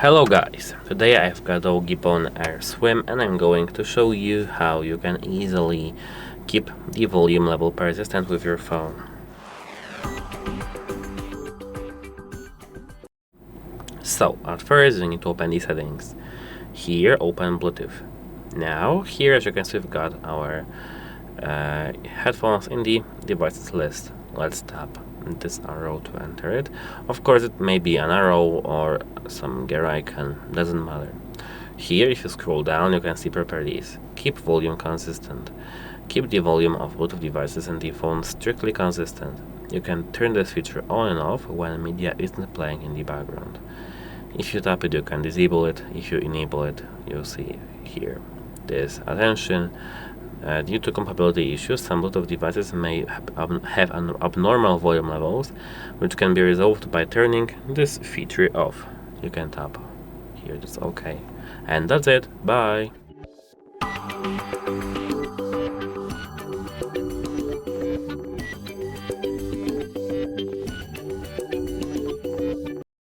Hello guys, today I've got DOOGEE BoneAir Swim and I'm going to show you how you can easily keep the volume level persistent with your phone. So, at first you need to open the settings. Here, open Bluetooth. Now, here as you can see we've got our headphones in the devices list. Let's tap this arrow to enter it. Of course it may be an arrow or some gear icon, doesn't matter. Here if you scroll down you can see properties. Keep volume consistent. Keep the volume of Bluetooth devices and the phone strictly consistent. You can turn this feature on and off when media isn't playing in the background. If you tap it you can disable it. If you enable it you'll see here this attention. Due to compatibility issues, some Bluetooth devices may have abnormal volume levels, which can be resolved by turning this feature off. You can tap here, just OK. And that's it. Bye!